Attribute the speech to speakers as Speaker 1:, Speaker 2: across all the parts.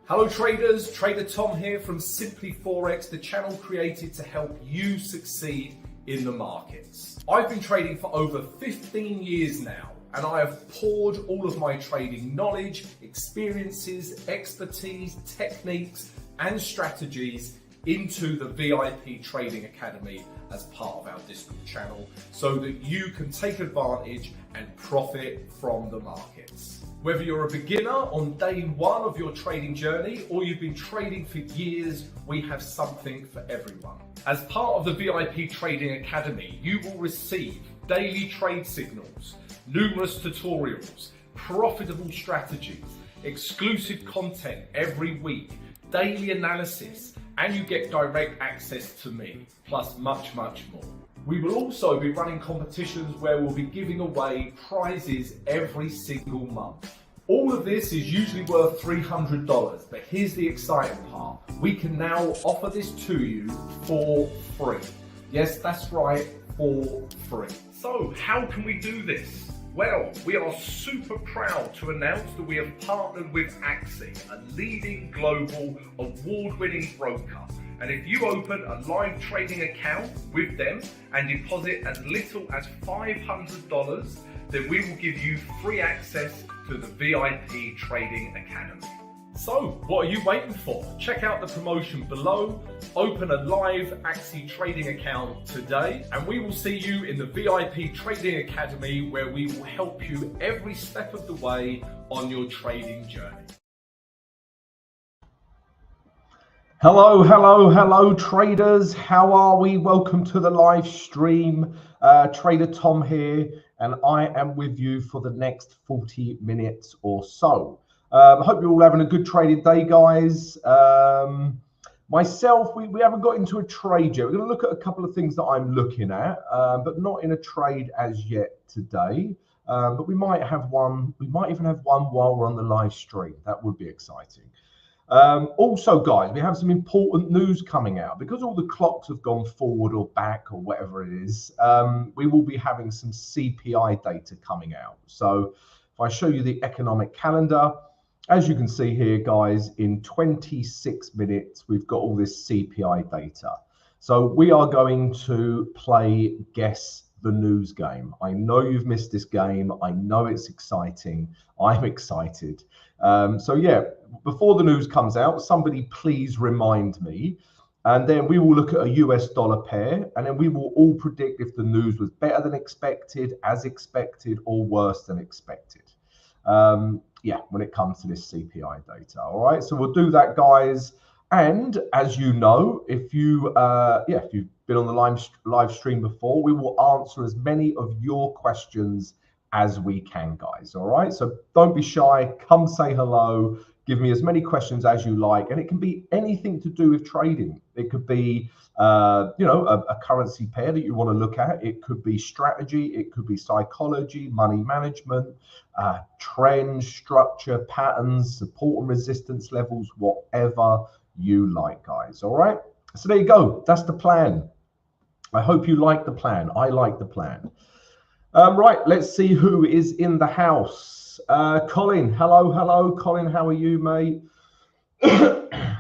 Speaker 1: Hello traders, Trader Tom here from Simply Forex, the channel created to help you succeed in the markets. I've been trading for over 15 years now, and I have poured all of my trading knowledge, experiences, expertise, techniques, and strategies into the VIP Trading Academy as part of our Discord channel so that you can take advantage and profit from the markets. Whether you're a beginner on day one of your trading journey or you've been trading for years, we have something for everyone. As part of the VIP Trading Academy, you will receive daily trade signals, numerous tutorials, profitable strategies, exclusive content every week, daily analysis, and you get direct access to me, plus much more. We will also be running competitions where we'll be giving away prizes every single month. All of this is usually worth $300, but here's the exciting part. We can now offer this to you for free. Yes, that's right, for free. So how can we do this? Well, we are super proud to announce that we have partnered with Axie, a leading global award-winning broker. And if you open a live trading account with them and deposit as little as $500, then we will give you free access to the VIP Trading Academy. So, what are you waiting for? Check out the promotion below, open a live Axie trading account today, and we will see you in the VIP Trading Academy where we will help you every step of the way on your trading journey.
Speaker 2: Hello traders, how are we? Welcome to the live stream. Trader Tom here, and I am with you for the next 40 minutes or so. I hope you're all having a good trading day, guys. Myself, we haven't got into a trade yet. We're going to look at a couple of things that I'm looking at, but not in a trade as yet today. But we might have one. We might even have one while we're on the live stream. That would be exciting. Also, guys, we have some important news coming out because all the clocks have gone forward or back or whatever it is. We will be having some CPI data coming out. So if I show you the economic calendar, as you can see here, guys, in 26 minutes, we've got all this CPI data. So we are going to play Guess the News game. I know you've missed this game. I know it's exciting. I'm excited. So yeah, before the news comes out, somebody please remind me. And then we will look at a US dollar pair, and then we will all predict if the news was better than expected, as expected, or worse than expected. Yeah, when it comes to this CPI data. All right, so we'll do that, guys. And as you know, if you've been on the live stream before, we will answer as many of your questions as we can, guys. All right, so don't be shy. Come say hello. Give me as many questions as you like, and it can be anything to do with trading. It could be, a currency pair that you want to look at. It could be strategy. It could be psychology, money management, trends, structure, patterns, support and resistance levels, whatever you like, guys. All right. So there you go. That's the plan. I hope you like the plan. I like the plan. Right. Let's see who is in the house. Colin. Hello, Colin. How are you, mate?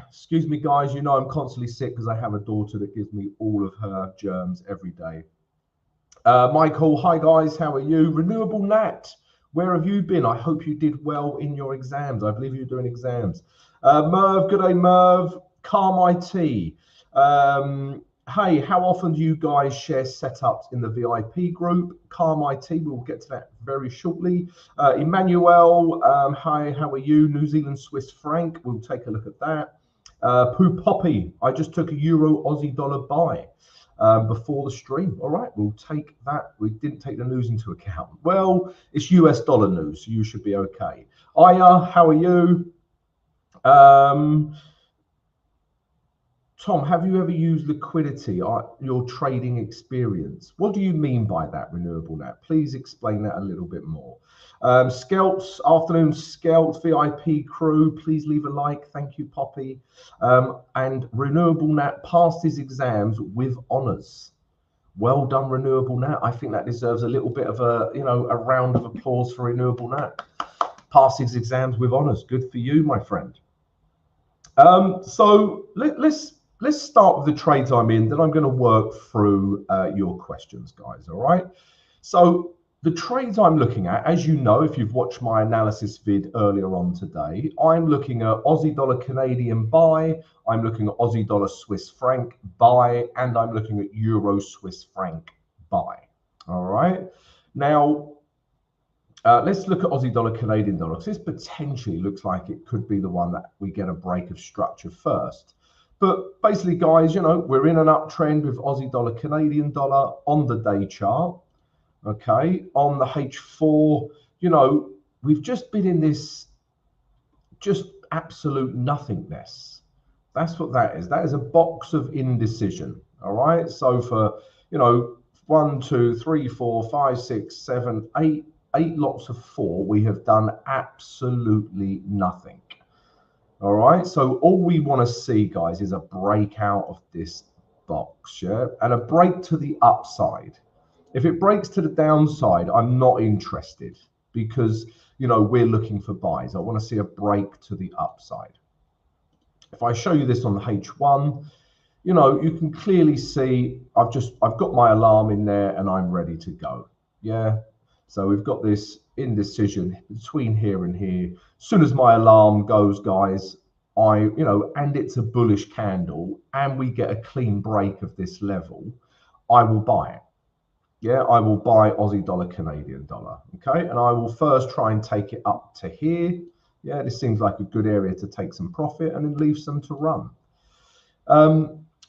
Speaker 2: Excuse me, guys. You know I'm constantly sick because I have a daughter that gives me all of her germs every day. Michael. Hi, guys. How are you? Renewable Nat. Where have you been? I hope you did well in your exams. I believe you're doing exams. Merv, good day, Merv. Calm IT. Hey, how often do you guys share setups in the VIP group? Calm IT, we'll get to that very shortly. Emmanuel, hi, how are you? New Zealand Swiss franc, we'll take a look at that. Poo Poppy, I just took a Euro Aussie dollar buy before the stream. All right, we'll take that. We didn't take the news into account. Well, it's US dollar news, so you should be okay. Aya, how are you? Tom, have you ever used liquidity or your trading experience? What do you mean by that, Renewable Nat? Please explain that a little bit more. Scouts, afternoon Scouts, VIP crew, please leave a like. Thank you, Poppy. And Renewable Nat passed his exams with honours. Well done, Renewable Nat. I think that deserves a little bit of a round of applause for Renewable Nat. Passed his exams with honours. Good for you, my friend. So let's start with the trades I'm in. Then I'm going to work through your questions, guys. All right. So the trades I'm looking at, as you know, if you've watched my analysis vid earlier on today, I'm looking at Aussie dollar Canadian buy, I'm looking at Aussie dollar Swiss franc buy, and I'm looking at Euro Swiss franc buy. All right. Now, let's look at Aussie dollar Canadian dollar, because this potentially looks like it could be the one that we get a break of structure first. But basically, guys, you know, we're in an uptrend with Aussie dollar Canadian dollar on the day chart. Okay, on the H4, you know, we've just been in this just absolute nothingness. That's what that is. That is a box of indecision. All right. So for, you know, 1, 2, 3, 4, 5, 6, 7, 8 lots of 4, we have done absolutely nothing. All right. So all we want to see, guys, is a breakout of this box, yeah, and a break to the upside. If it breaks to the downside, I'm not interested, because, you know, we're looking for buys. I want to see a break to the upside. If I show you this on the H1, you know, you can clearly see I've got my alarm in there and I'm ready to go. Yeah. So we've got this indecision between here and here. As soon as my alarm goes, guys, and it's a bullish candle and we get a clean break of this level, I will buy it. Yeah, I will buy Aussie dollar Canadian dollar. Okay, and I will first try and take it up to here. Yeah, this seems like a good area to take some profit and then leave some to run.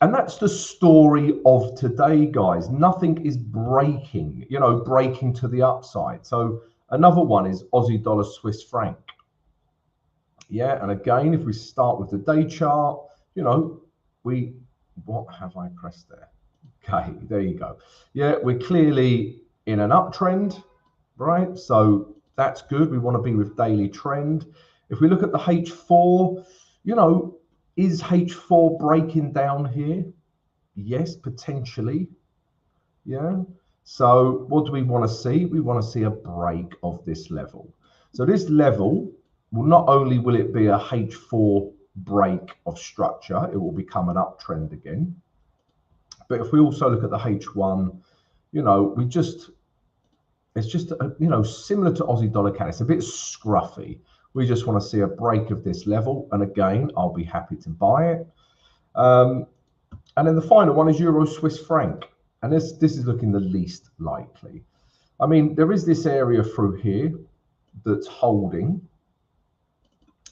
Speaker 2: And that's the story of today, guys. Nothing is breaking, you know, breaking to the upside. So another one is Aussie dollar Swiss franc. Yeah, and again, if we start with the day chart, you know, what have I pressed there? Okay, there you go. Yeah, we're clearly in an uptrend, right? So that's good. We want to be with daily trend. If we look at the H4, you know, is H4 breaking down here? Yes, potentially. Yeah. So what do we want to see? We want to see a break of this level. So this level will not only will it be a H4 break of structure, it will become an uptrend again. But if we also look at the H1, you know, it's just, you know, similar to Aussie dollar CAD. It's a bit scruffy. We just want to see a break of this level. And again, I'll be happy to buy it. And then the final one is Euro Swiss franc. And this is looking the least likely. I mean, there is this area through here that's holding.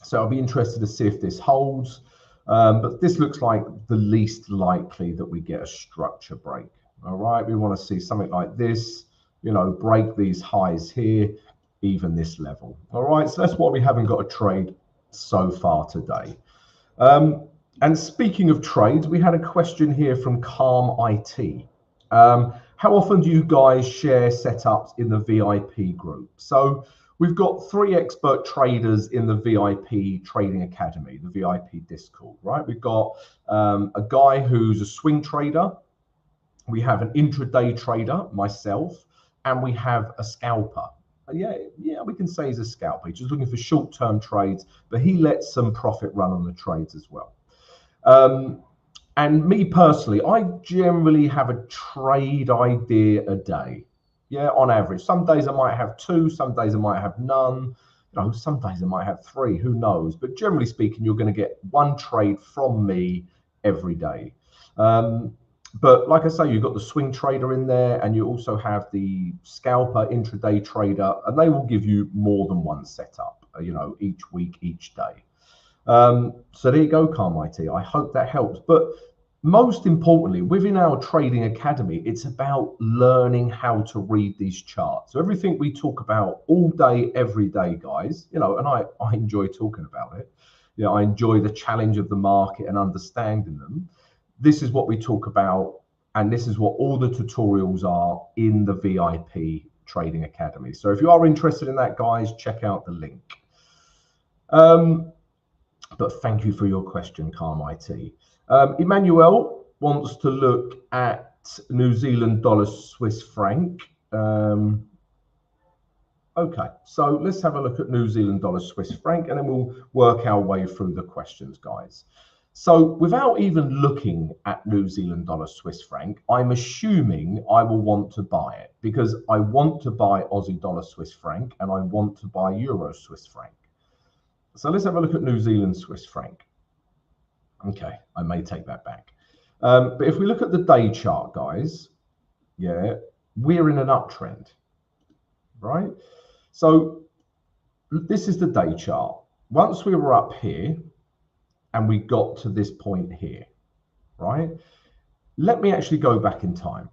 Speaker 2: So I'll be interested to see if this holds. But this looks like the least likely that we get a structure break. All right, we want to see something like this, you know, break these highs here, even this level. All right, so that's why we haven't got a trade so far today. And speaking of trades, we had a question here from Calm IT. How often do you guys share setups in the VIP group? So we've got 3 expert traders in the VIP Trading Academy, the VIP Discord, right? We've got a guy who's a swing trader. We have an intraday trader, myself, and we have a scalper. Yeah, we can say he's a scalper. He's just looking for short-term trades, but he lets some profit run on the trades as well. And me personally, I generally have a trade idea a day. Yeah, on average. Some days I might have 2, some days I might have none. You know, some days I might have 3, who knows? But generally speaking, you're going to get 1 trade from me every day. But like I say, you've got the swing trader in there, and you also have the scalper intraday trader, and they will give you more than 1 setup, you know, each week, each day. So there you go, Calm IT. I hope that helps. But most importantly, within our trading academy, it's about learning how to read these charts. So everything we talk about all day, every day, guys, you know, and I enjoy talking about it. You know, I enjoy the challenge of the market and understanding them. This is what we talk about, and this is what all the tutorials are in the VIP Trading Academy. So if you are interested in that, guys, check out the link. But thank you for your question, Calm IT. Emmanuel wants to look at New Zealand dollar Swiss franc. Okay, so let's have a look at New Zealand dollar Swiss franc, and then we'll work our way through the questions, guys. So without even looking at New Zealand dollar Swiss franc, I'm assuming I will want to buy it because I want to buy Aussie dollar Swiss franc and I want to buy Euro Swiss franc. So let's have a look at New Zealand Swiss franc. Okay, I may take that back. But if we look at the day chart, guys, yeah, we're in an uptrend, right? So this is the day chart. Once we were up here and we got to this point here, right? Let me actually go back in time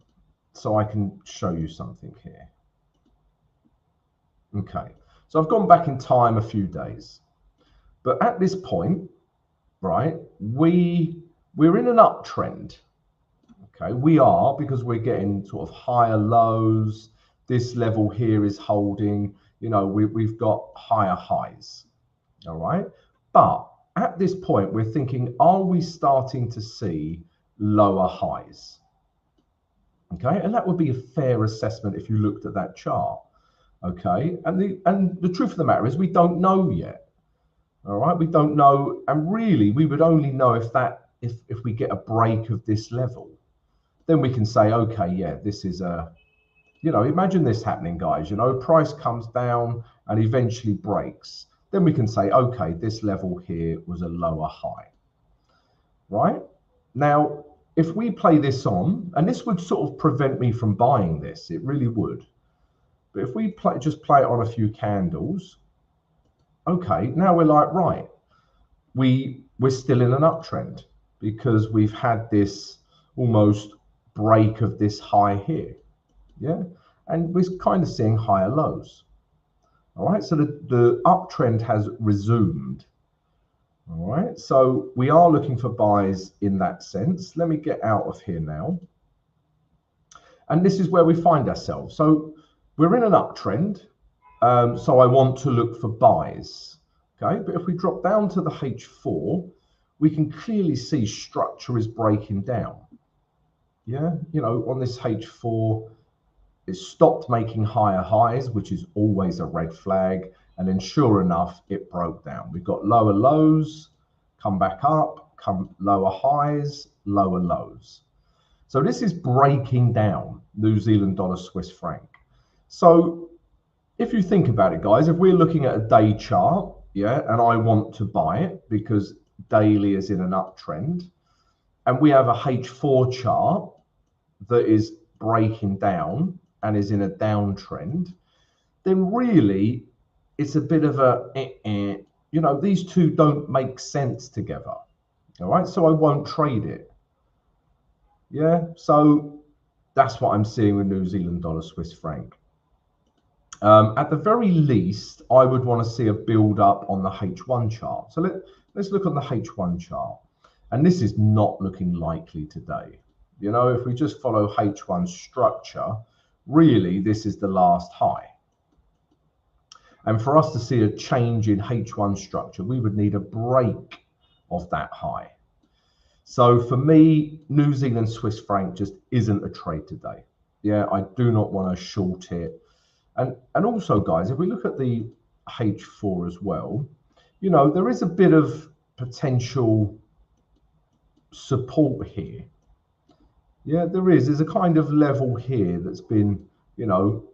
Speaker 2: so I can show you something here. Okay, so I've gone back in time a few days, but at this point, right, we're in an uptrend. Okay, we are, because we're getting sort of higher lows. This level here is holding, you know, we've got higher highs. All right, but at this point, we're thinking, are we starting to see lower highs? Okay, and that would be a fair assessment if you looked at that chart. Okay, and the truth of the matter is we don't know yet. All right, we don't know, and really we would only know if we get a break of this level, then we can say, okay, yeah, this is a, you know, imagine this happening, guys. You know, price comes down and eventually breaks. Then we can say, okay, this level here was a lower high, right? Now, if we play this on, and this would sort of prevent me from buying this, it really would. But if we just play it on a few candles, okay, now we're like, right, we're still in an uptrend because we've had this almost break of this high here, yeah? And we're kind of seeing higher lows. All right, so the uptrend has resumed. All right, so we are looking for buys in that sense. Let me get out of here now. And this is where we find ourselves. So we're in an uptrend. So I want to look for buys. Okay, but if we drop down to the H4, we can clearly see structure is breaking down. Yeah, you know, on this H4, it stopped making higher highs, which is always a red flag. And then sure enough, it broke down. We've got lower lows, come back up, come lower highs, lower lows. So this is breaking down New Zealand dollar Swiss franc. So if you think about it, guys, if we're looking at a day chart, yeah, and I want to buy it because daily is in an uptrend, and we have a H4 chart that is breaking down and is in a downtrend, then really it's a bit of a, you know, these two don't make sense together. All right, so I won't trade it. Yeah, so that's what I'm seeing with New Zealand dollar Swiss franc. At the very least, I would want to see a build up on the H1 chart. So let's look on the H1 chart. And this is not looking likely today. You know, if we just follow H1 structure, really, this is the last high. And for us to see a change in H1 structure, we would need a break of that high. So for me, New Zealand Swiss franc just isn't a trade today. Yeah, I do not want to short it. And also, guys, if we look at the H4 as well, you know, there is a bit of potential support here. Yeah, there is. There's a kind of level here that's been, you know,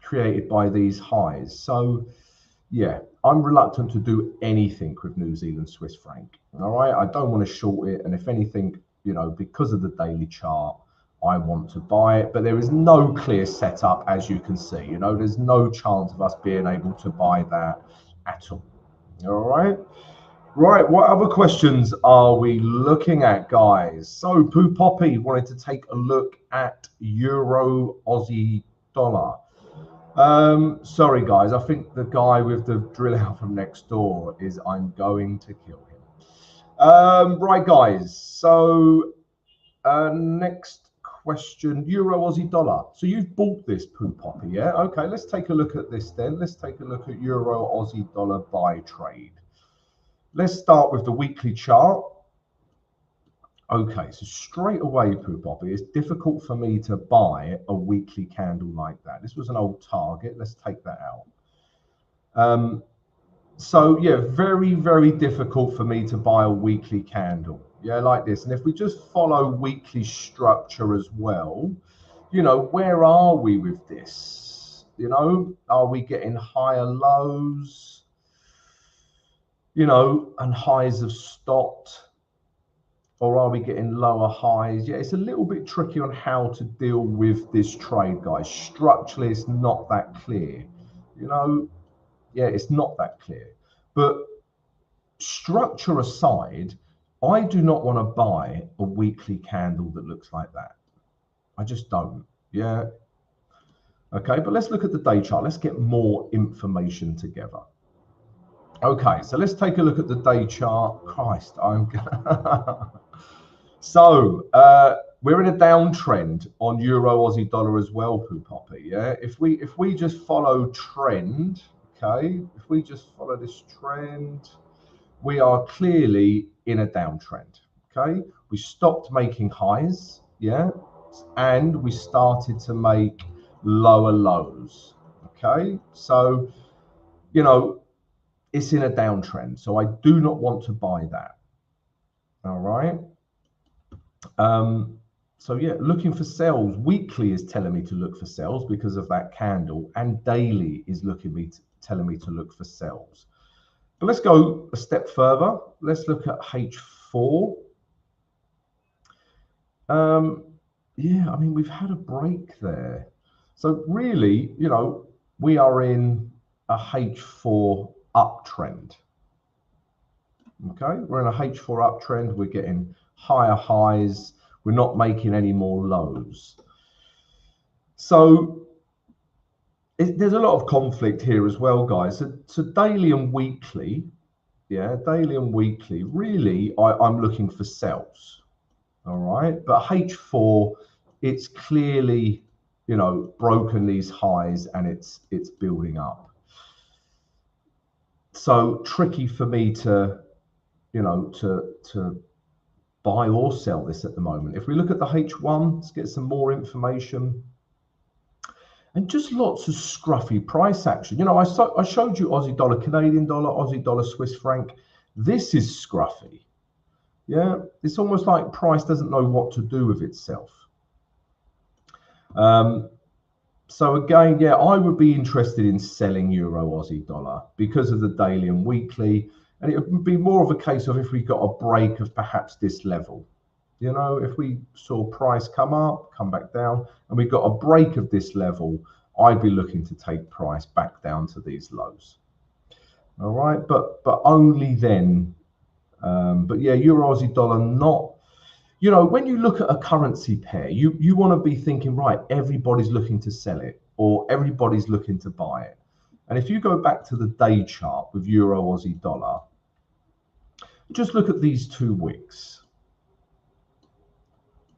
Speaker 2: created by these highs. So, yeah, I'm reluctant to do anything with New Zealand Swiss franc. All right, I don't want to short it. And if anything, you know, because of the daily chart, I want to buy it. But there is no clear setup, as you can see. You know, there's no chance of us being able to buy that at all. All right. Right, what other questions are we looking at, guys? So Poo Poppy wanted to take a look at Euro Aussie dollar. Sorry, guys, I think the guy with the drill out from next door is I'm going to kill him. Right, guys, so next question, Euro Aussie dollar. So you've bought this, Poo Poppy, yeah? Okay, let's take a look at this then. Let's take a look at Euro Aussie dollar buy trade. Let's start with the weekly chart. Okay, so straight away, Poo Poppy, it's difficult for me to buy a weekly candle like that. This was an old target. Let's take that out. So yeah, very, very difficult for me to buy a weekly candle. Yeah, like this. And if we just follow weekly structure as well, you know, where are we with this? You know, are we getting higher lows? You know, and highs have stopped, or are we getting lower highs? Yeah, it's a little bit tricky on how to deal with this trade, guys. Structurally, it's not that clear. You know, yeah, it's not that clear. But structure aside, I do not want to buy a weekly candle that looks like that. I just don't. Yeah. Okay, but let's look at the day chart. Let's get more information together. Okay, so let's take a look at the day chart. Christ, I'm gonna... So we're in a downtrend on Euro Aussie dollar as well, Poo Poppy. Yeah, if we just follow trend, okay, if we just follow this trend, we are clearly in a downtrend. Okay, we stopped making highs, yeah, and we started to make lower lows. Okay, so you know, it's in a downtrend, so I do not want to buy that. All right. So yeah, looking for sells. Weekly is telling me to look for sells because of that candle, and daily is telling me to look for sells. But let's go a step further. Let's look at H4. Yeah, I mean, we've had a break there. So really, you know, we are in a H4 uptrend. Okay, we're in a H4 uptrend. We're getting higher highs. We're not making any more lows. So there's a lot of conflict here as well, guys. So daily and weekly, yeah, daily and weekly, really, I'm looking for sells. All right, but H4, it's clearly, you know, broken these highs and it's building up. So tricky for me to, you know, to buy or sell this at the moment. If we look at the H1, let's get some more information. And just lots of scruffy price action. You know, I showed you Aussie dollar, Canadian dollar, Aussie dollar, Swiss franc. This is scruffy. Yeah, it's almost like price doesn't know what to do with itself. So again, yeah, I would be interested in selling Euro Aussie dollar because of the daily and weekly. And it would be more of a case of if we got a break of perhaps this level. You know, if we saw price come up, come back down, and we got a break of this level, I'd be looking to take price back down to these lows. All right, but only then. But yeah, Euro Aussie dollar not. You know, when you look at a currency pair, you want to be thinking, right, everybody's looking to sell it or everybody's looking to buy it. And if you go back to the day chart with Euro Aussie dollar, just look at these 2 wicks.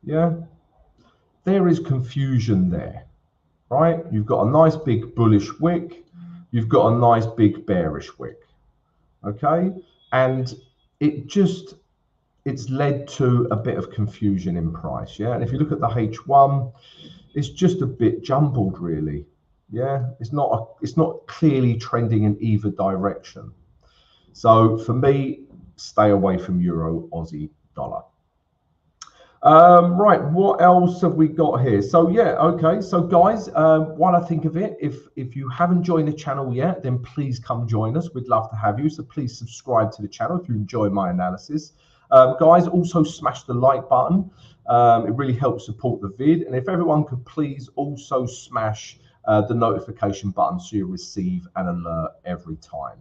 Speaker 2: Yeah, there is confusion there, right? You've got a nice big bullish wick. You've got a nice big bearish wick. Okay, and it's led to a bit of confusion in price. Yeah, and if you look at the H1, it's just a bit jumbled, really. Yeah, it's not clearly trending in either direction. So for me, stay away from Euro Aussie dollar. Right, what else have we got here? So yeah, okay, so guys, while I think of it, if you haven't joined the channel yet, then please come join us. We'd love to have you, so please subscribe to the channel if you enjoy my analysis. Guys, also smash the like button. It really helps support the vid, and if everyone could please also smash the notification button so you receive an alert every time.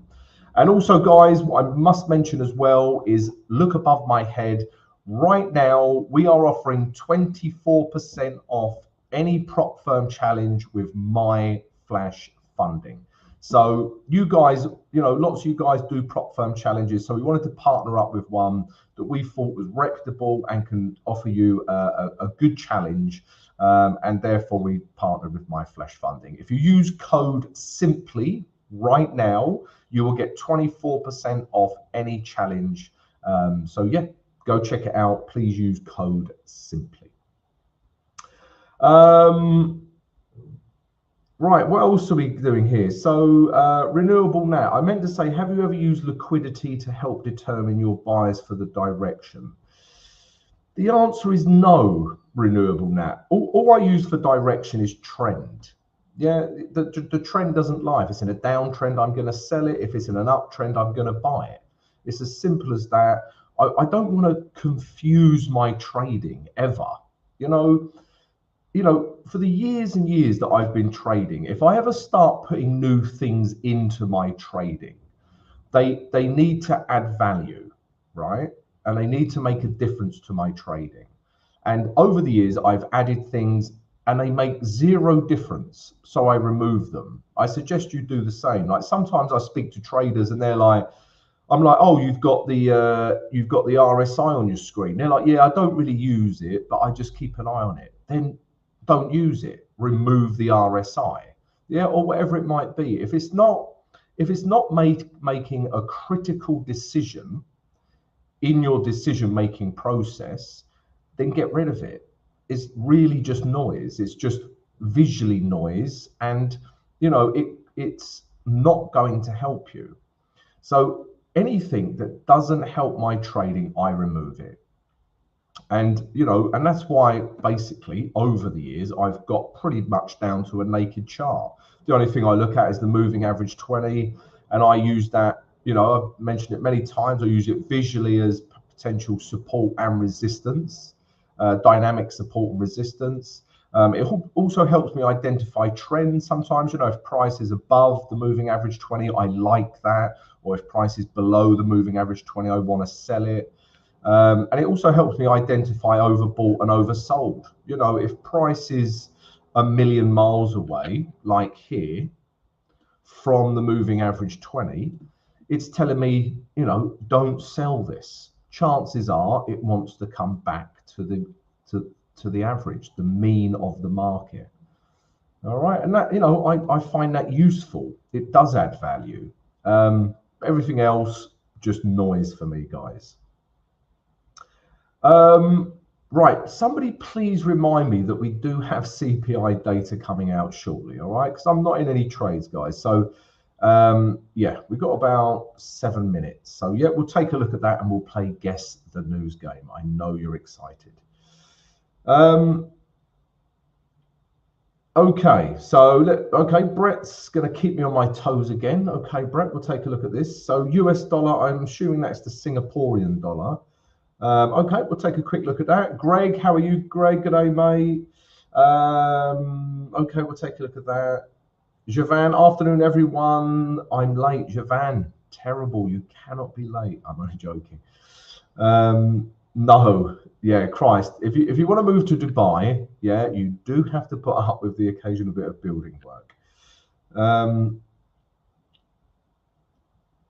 Speaker 2: And also, guys, what I must mention as well is look above my head. Right now, we are offering 24% off any prop firm challenge with my flash funding. So you guys, you know, lots of you guys do prop firm challenges. So we wanted to partner up with one that we thought was reputable and can offer you a good challenge. And therefore, we partnered with my flash funding. If you use code SIMPLY right now, you will get 24% off any challenge. So yeah. Go check it out. Please use code SIMPLY. Right, what else are we doing here? So renewable now. I meant to say, have you ever used liquidity to help determine your bias for the direction? The answer is no, renewable now. All I use for direction is trend. Yeah, the trend doesn't lie. If it's in a downtrend, I'm going to sell it. If it's in an uptrend, I'm going to buy it. It's as simple as that. I don't want to confuse my trading ever. You know, for the years and years that I've been trading, if I ever start putting new things into my trading, they need to add value, right? And they need to make a difference to my trading. And over the years, I've added things and they make zero difference. So I remove them. I suggest you do the same. Like sometimes I speak to traders and I'm like, oh, you've got the RSI on your screen. They're like, yeah, I don't really use it, but I just keep an eye on it. Then don't use it. Remove the RSI, yeah, or whatever it might be. If it's not making a critical decision in your decision-making process, then get rid of it. It's really just noise. It's just visually noise, and it's not going to help you. So anything that doesn't help my trading, I remove it. And that's why basically over the years I've got pretty much down to a naked chart. The only thing I look at is the moving average 20, and I use that. I've mentioned it many times. I use it visually as potential support and resistance, dynamic support and resistance. It also helps me identify trends. Sometimes, if price is above the moving average 20, I like that. Or if price is below the moving average 20, I want to sell it. And it also helps me identify overbought and oversold. If price is a million miles away, like here, from the moving average 20, it's telling me, don't sell this. Chances are it wants to come back to the average, the mean of the market. All right, and that I find that useful. It does add value. Everything else just noise for me, guys. Right, somebody please remind me that we do have CPI data coming out shortly, all right? Because I'm not in any trades, guys. So, yeah, we've got about 7 minutes. So, yeah, we'll take a look at that and we'll play Guess the News game. I know you're excited. Okay, so, Brett's going to keep me on my toes again. Okay, Brett, we'll take a look at this. So, US dollar, I'm assuming that's the Singaporean dollar. Okay, we'll take a quick look at that. Greg, how are you, Greg? Good day, mate. Okay, we'll take a look at that. Javan, afternoon, everyone. I'm late. Javan, terrible. You cannot be late. I'm only joking. No, yeah, Christ. If you want to move to Dubai, yeah, you do have to put up with the occasional bit of building work.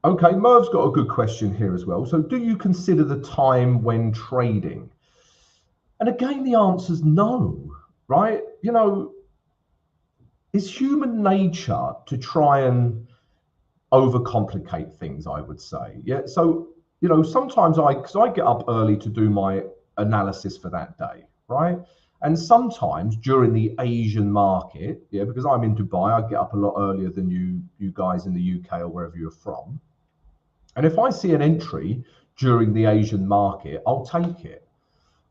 Speaker 2: Okay, Merv's got a good question here as well. So do you consider the time when trading? And again, the answer's no, right? It's human nature to try and overcomplicate things, I would say. Yeah, so, sometimes because I get up early to do my analysis for that day, right? And sometimes during the Asian market, yeah, because I'm in Dubai, I get up a lot earlier than you guys in the UK or wherever you're from. And if I see an entry during the Asian market, I'll take it.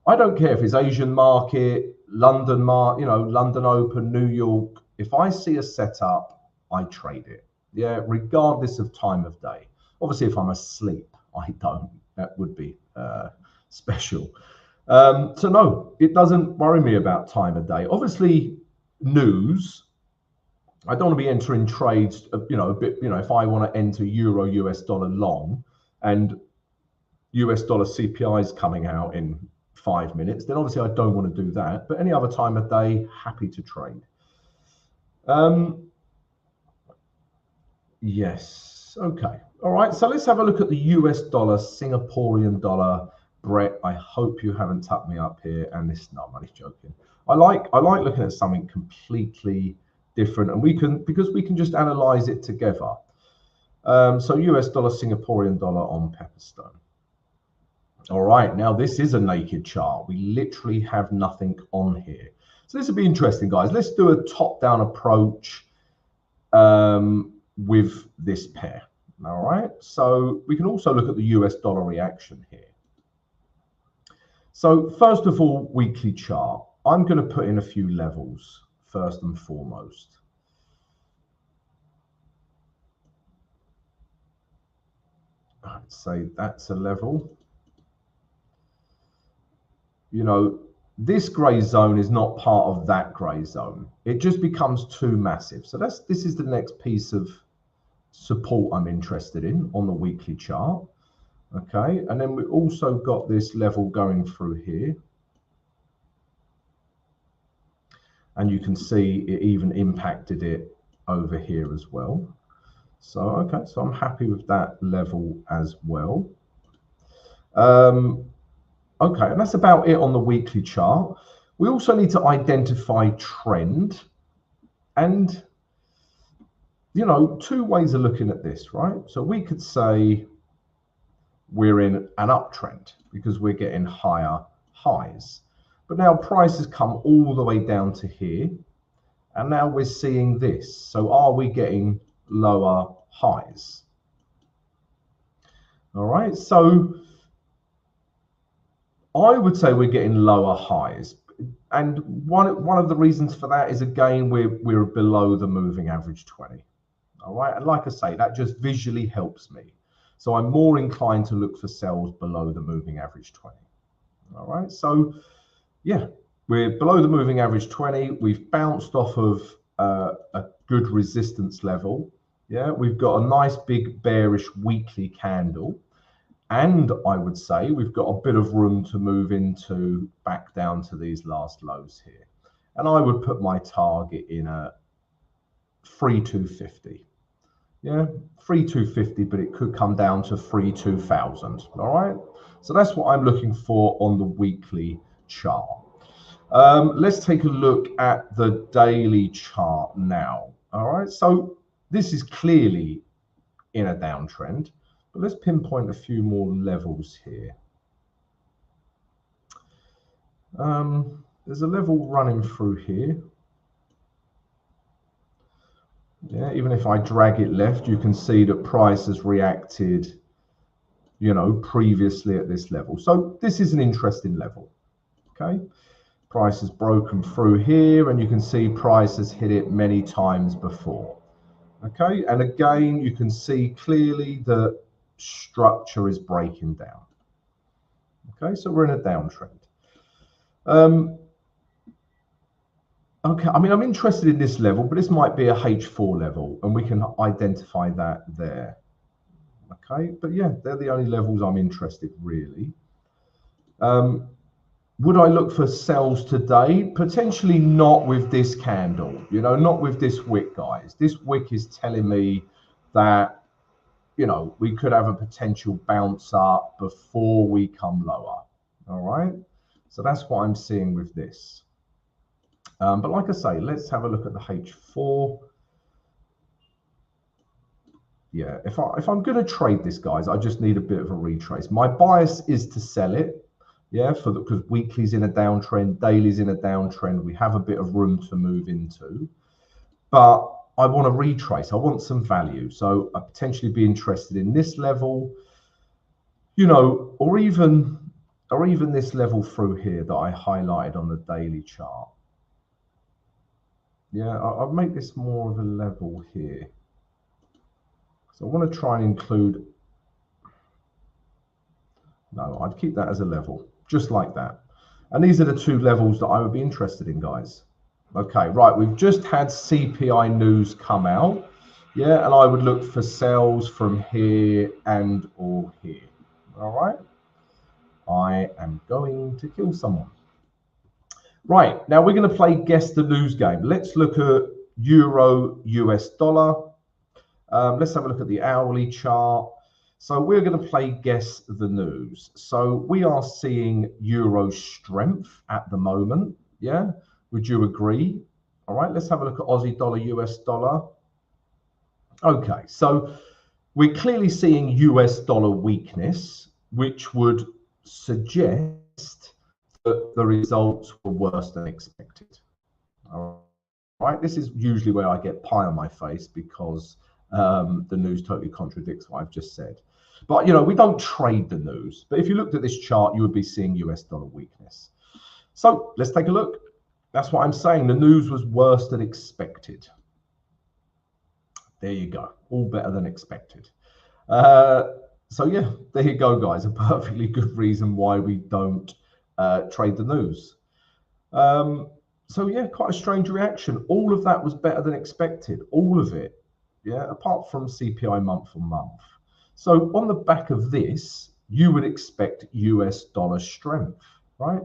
Speaker 2: I don't care if it's Asian market, London London Open, New York. If I see a setup, I trade it. Yeah, regardless of time of day. Obviously, if I'm asleep, I don't. That would be special. So no, it doesn't worry me about time of day. Obviously, news. I don't want to be entering trades, a bit, if I want to enter euro US dollar long and US dollar CPI is coming out in 5 minutes, then obviously I don't want to do that. But any other time of day, happy to trade. Yes. Okay. All right. So let's have a look at the US dollar, Singaporean dollar. Brett, I hope you haven't tucked me up here. And this, no, I'm only joking. I like looking at something completely different, and because we can just analyze it together. So US dollar, Singaporean dollar on Pepperstone. All right, now this is a naked chart. We literally have nothing on here. So this will be interesting, guys. Let's do a top-down approach. with this pair. All right, so we can also look at the US dollar reaction here. So first of all, weekly chart. I'm going to put in a few levels first and foremost. I'd say that's a level. You know, this gray zone is not part of that gray zone. It just becomes too massive. So this is the next piece of support I'm interested in on the weekly chart. Okay, and then we also got this level going through here. And you can see it even impacted it over here as well. So, okay, so I'm happy with that level as well. Okay, and that's about it on the weekly chart. We also need to identify trend. And, you know, two ways of looking at this, right? So we could say we're in an uptrend because we're getting higher highs. But now prices come all the way down to here. And now we're seeing this. So are we getting lower highs? All right, so I would say we're getting lower highs. And one of the reasons for that is, again, we're below the moving average 20. All right, and like I say, that just visually helps me. So I'm more inclined to look for sells below the moving average 20. All right, so yeah, we're below the moving average 20. We've bounced off of a good resistance level. Yeah, we've got a nice big bearish weekly candle. And I would say we've got a bit of room to move into back down to these last lows here. And I would put my target in a 3,250. Yeah, 3,250, but it could come down to 3,2000. All right, so that's what I'm looking for on the weekly chart. Let's take a look at the daily chart now. All right, so this is clearly in a downtrend, but let's pinpoint a few more levels here. There's a level running through here. Yeah, even if I drag it left, you can see that price has reacted, you know, previously at this level. So this is an interesting level. Okay, price has broken through here, and you can see price has hit it many times before. Okay, and again, you can see clearly the structure is breaking down. Okay, so we're in a downtrend. Okay, I mean, I'm interested in this level, but this might be a H4 level, and we can identify that there. Okay, but yeah, they're the only levels I'm interested really. Would I look for sells today? Potentially not with this candle, you know, not with this wick, guys. This wick is telling me that, you know, we could have a potential bounce up before we come lower. All right, so that's what I'm seeing with this. But like I say, let's have a look at the H4. Yeah, if I'm going to trade this, guys, I just need a bit of a retrace. My bias is to sell it. Yeah, because weekly's in a downtrend, daily's in a downtrend. We have a bit of room to move into, but I want to retrace. I want some value, so I potentially be interested in this level, you know, or even this level through here that I highlighted on the daily chart. Yeah, I'll make this more of a level here. So I want to try and include, no, I'd keep that as a level, just like that. And these are the two levels that I would be interested in, guys. Okay, right, we've just had CPI news come out. Yeah, and I would look for sells from here and or here. All right, I am going to kill someone. Right, now we're going to play guess the news game. Let's look at Euro US dollar. Let's have a look at the hourly chart. So we're going to play guess the news. So we are seeing euro strength at the moment. Yeah, would you agree? All right, let's have a look at Aussie dollar, US dollar. Okay, so we're clearly seeing US dollar weakness, which would suggest that the results were worse than expected. All right? This is usually where I get pie on my face because the news totally contradicts what I've just said. But, you know, we don't trade the news. But if you looked at this chart, you would be seeing US dollar weakness. So let's take a look. That's what I'm saying. The news was worse than expected. There you go. All better than expected. So yeah, there you go, guys. A perfectly good reason why we don't trade the news. So yeah, quite a strange reaction. All of that was better than expected. All of it. Yeah, apart from CPI month on month. So on the back of this, you would expect US dollar strength, right?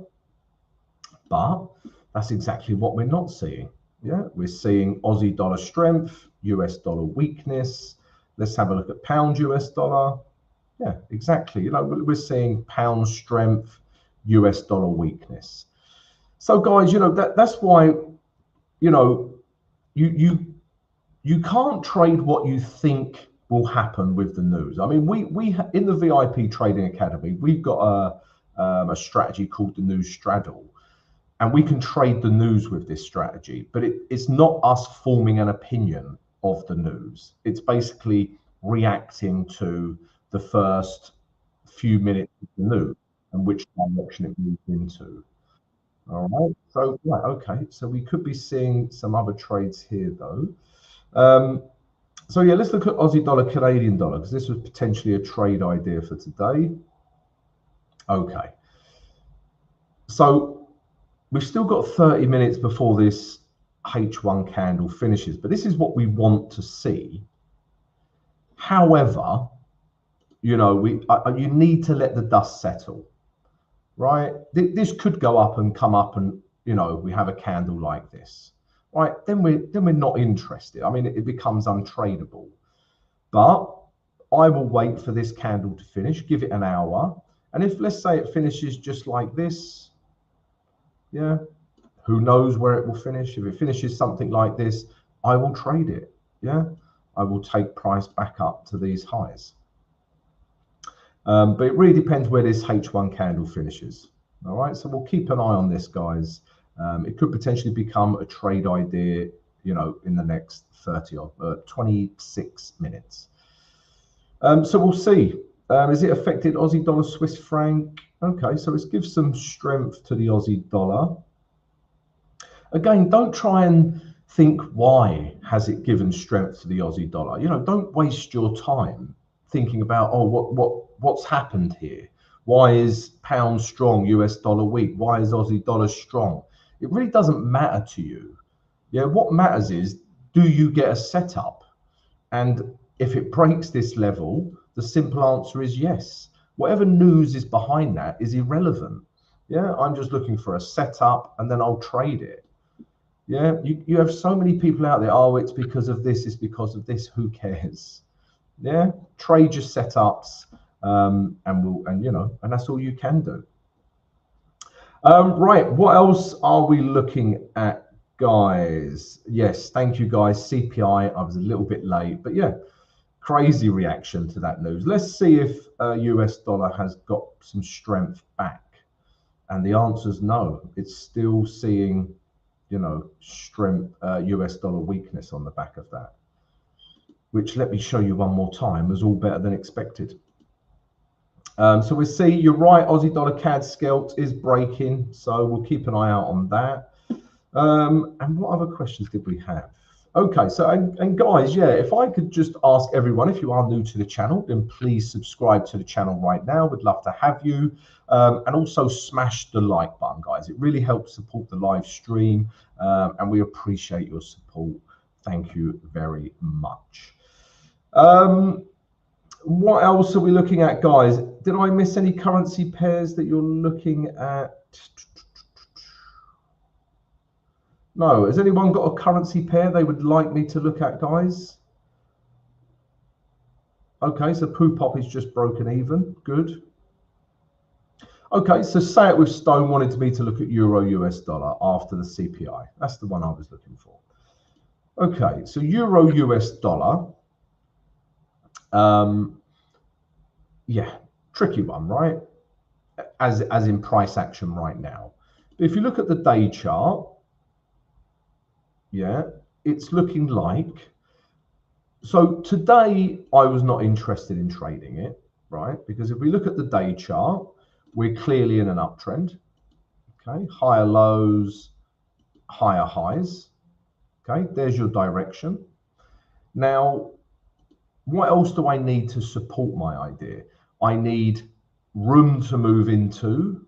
Speaker 2: But that's exactly what we're not seeing. Yeah, we're seeing Aussie dollar strength, US dollar weakness. Let's have a look at pound US dollar. Yeah, exactly. You know, we're seeing pound strength, US dollar weakness. So guys, you know, that's why, you know, you can't trade what you think will happen with the news. I mean, we in the VIP Trading Academy, we've got a strategy called the news straddle, and we can trade the news with this strategy. But it's not us forming an opinion of the news. It's basically reacting to the first few minutes of the news and which direction it moves into. All right. So right, okay. So we could be seeing some other trades here though. So yeah, let's look at Aussie dollar, Canadian dollar, because this was potentially a trade idea for today. Okay. So we've still got 30 minutes before this H1 candle finishes, but this is what we want to see. However, you know, you need to let the dust settle, right? This could go up and come up, and you know, we have a candle like this, right? Then we're not interested. I mean, it becomes untradeable. But I will wait for this candle to finish, give it an hour, and if let's say it finishes just like this, yeah, who knows where it will finish? If it finishes something like this, I will trade it. Yeah, I will take price back up to these highs. But it really depends where this H1 candle finishes. All right, so we'll keep an eye on this, guys. It could potentially become a trade idea, you know, in the next 26 minutes. So we'll see. Is it affected Aussie dollar, Swiss franc? Okay, so let's give some strength to the Aussie dollar. Again, don't try and think why has it given strength to the Aussie dollar. You know, don't waste your time thinking about, oh, what's happened here? Why is pound strong, US dollar weak? Why is Aussie dollar strong? It really doesn't matter to you. Yeah, what matters is, do you get a setup? And if it breaks this level, the simple answer is yes. Whatever news is behind that is irrelevant. Yeah, I'm just looking for a setup and then I'll trade it. Yeah, you have so many people out there, oh, it's because of this, it's because of this, who cares? Yeah, trade your setups, and you know, and that's all you can do. Right, what else are we looking at, guys? Yes, thank you, guys. CPI, I was a little bit late, but yeah, crazy reaction to that news. Let's see if US dollar has got some strength back, and the answer is no. It's still seeing, you know, strength, US dollar weakness on the back of that, which, let me show you one more time, was all better than expected. So we see, you're right, Aussie dollar CAD scalp is breaking, so we'll keep an eye out on that. And what other questions did we have? Okay, so and guys, yeah, if I could just ask everyone, if you are new to the channel, then please subscribe to the channel right now. We'd love to have you. And also smash the like button, guys. It really helps support the live stream, and we appreciate your support. Thank you very much. What else are we looking at, guys? Did I miss any currency pairs that you're looking at? No. Has anyone got a currency pair they would like me to look at, guys? Okay, so Poo Pop is just broken even. Good. Okay, so Say It With Stone wanted me to look at Euro US dollar after the CPI. That's the one I was looking for. Okay, so Euro US dollar. Yeah, tricky one, right? As in price action right now. But if you look at the day chart, yeah, it's looking like. So today I was not interested in trading it, right? Because if we look at the day chart, we're clearly in an uptrend. Okay, higher lows, higher highs. Okay, there's your direction. Now, what else do I need to support my idea? I need room to move into,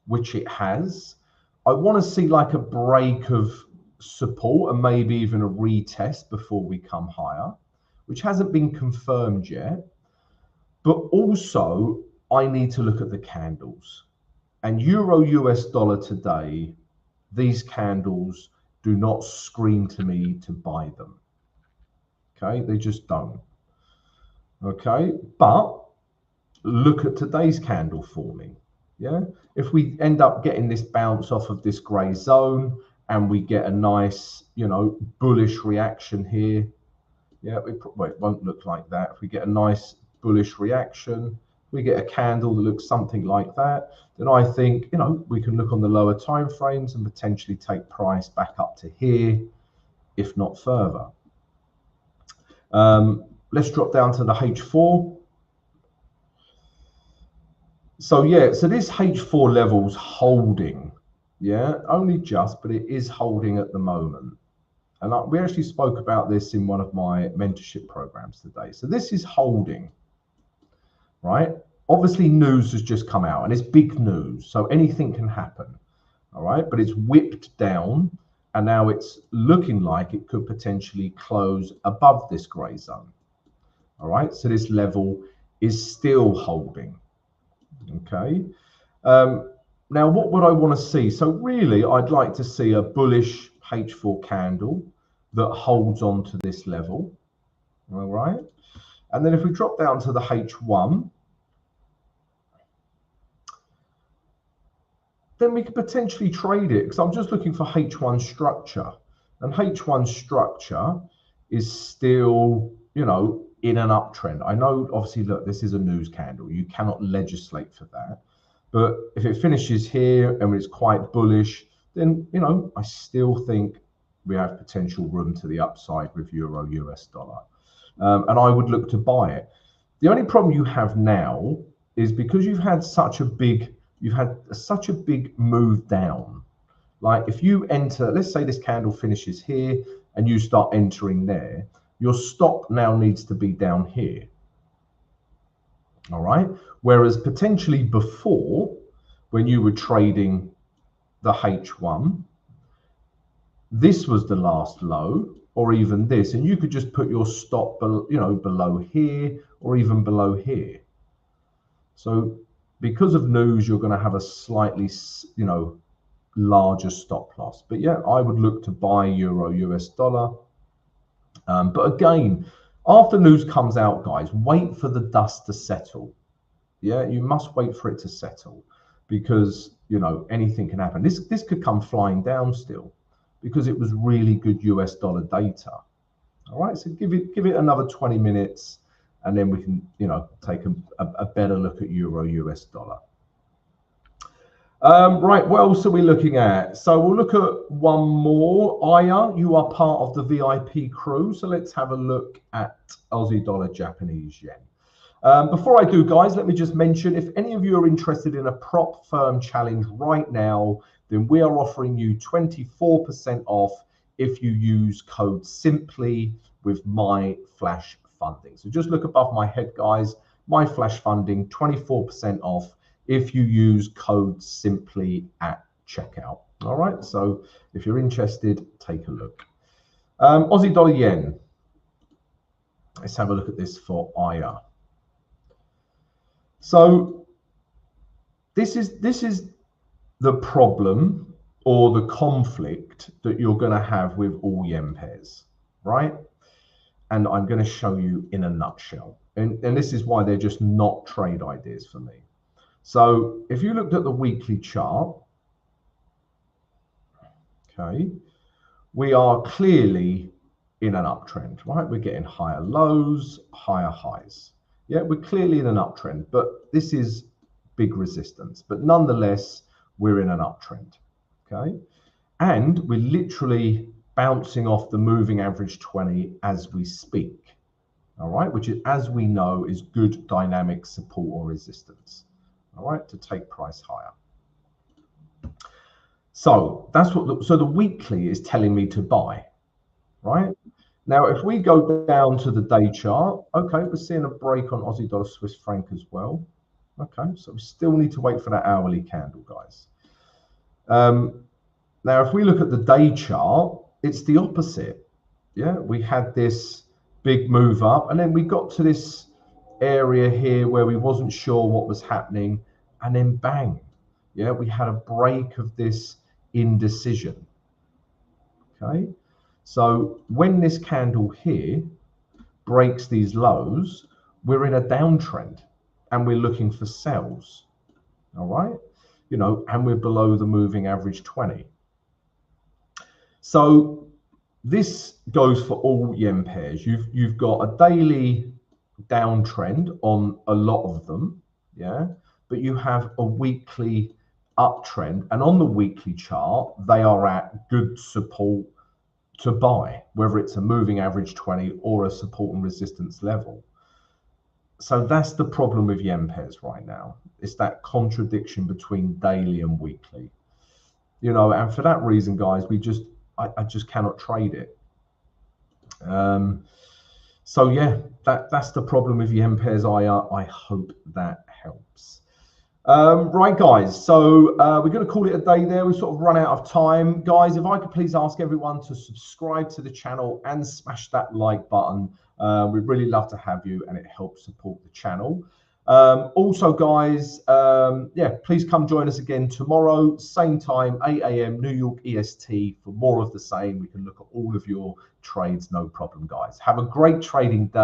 Speaker 2: which it has. I want to see like a break of support and maybe even a retest before we come higher, which hasn't been confirmed yet. But also, I need to look at the candles. And Euro US dollar today, these candles do not scream to me to buy them. Okay, they just don't. Okay, but look at today's candle forming. Yeah, if we end up getting this bounce off of this gray zone and we get a nice, bullish reaction here, yeah, it won't look like that. If we get a nice bullish reaction, we get a candle that looks something like that, then I think, we can look on the lower time frames and potentially take price back up to here, if not further. Let's drop down to the H4. So yeah, so this H4 level's holding, yeah, only just, but it is holding at the moment. And we actually spoke about this in one of my mentorship programs today. So this is holding, right? Obviously news has just come out and it's big news, so anything can happen, all right? But it's whipped down and now it's looking like it could potentially close above this gray zone, all right? So this level is still holding, okay? Now, what would I want to see? So really, I'd like to see a bullish H4 candle that holds on to this level, all right? And then if we drop down to the H1, then we could potentially trade it, because I'm just looking for H1 structure. And H1 structure is still, in an uptrend. I know, obviously, look, this is a news candle. You cannot legislate for that. But if it finishes here and it's quite bullish, then, I still think we have potential room to the upside with Euro US dollar. And I would look to buy it. The only problem you have now is because you've had such a big move down. Like if you enter, let's say this candle finishes here and you start entering there, your stop now needs to be down here. All right. Whereas potentially before, when you were trading the H1, this was the last low, or even this, and you could just put your stop, below here or even below here. So because of news, you're going to have a slightly, larger stop loss. But yeah, I would look to buy Euro US dollar. But again, after news comes out, guys, wait for the dust to settle. Yeah, you must wait for it to settle, because anything can happen. This could come flying down still, because it was really good US dollar data. All right, so give it another 20 minutes, and then we can take a better look at Euro US dollar. Right, what else are we looking at? So we'll look at one more. Aya, you are part of the VIP crew, so let's have a look at Aussie dollar, Japanese yen. Before I do, guys, let me just mention, if any of you are interested in a prop firm challenge right now, then we are offering you 24% off if you use code SIMPLY with my flash funding. So just look above my head, guys, my flash funding, 24% off if you use code SIMPLY at checkout. All right, so if you're interested, take a look. Aussie dollar yen. Let's have a look at this for Aya. So this is the problem or the conflict that you're going to have with all yen pairs, right? And I'm going to show you in a nutshell. And this is why they're just not trade ideas for me. So if you looked at the weekly chart, okay, we are clearly in an uptrend, right? We're getting higher lows, higher highs. Yeah, we're clearly in an uptrend, but this is big resistance. But nonetheless, we're in an uptrend, okay? And we're literally bouncing off the moving average 20 as we speak. All right, which is, as we know, is good dynamic support or resistance. All right, to take price higher. So that's what the weekly is telling me to buy, right? Now, if we go down to the day chart, okay, we're seeing a break on Aussie dollar Swiss franc as well. Okay, so we still need to wait for that hourly candle, guys. Now, if we look at the day chart, it's the opposite. Yeah, we had this big move up, and then we got to this area here where we wasn't sure what was happening, and then bang, yeah, we had a break of this indecision. Okay, so when this candle here breaks these lows, we're in a downtrend and we're looking for sells. All right, you know, and we're below the moving average 20. So this goes for all yen pairs. You've got a daily downtrend on a lot of them, yeah, but you have a weekly uptrend, and on the weekly chart they are at good support to buy, whether it's a moving average 20 or a support and resistance level. So that's the problem with yen pairs right now. It's that contradiction between daily and weekly, you know, and for that reason, guys, I just cannot trade it. So yeah, that's the problem with yen pairs. I hope that helps. Right, guys, so we're going to call it a day there. We've sort of run out of time. Guys, if I could please ask everyone to subscribe to the channel and smash that like button. We'd really love to have you, and it helps support the channel. Also, guys, yeah, please come join us again tomorrow, same time, 8 AM New York EST, for more of the same. We can look at all of your trades, no problem, guys. Have a great trading day.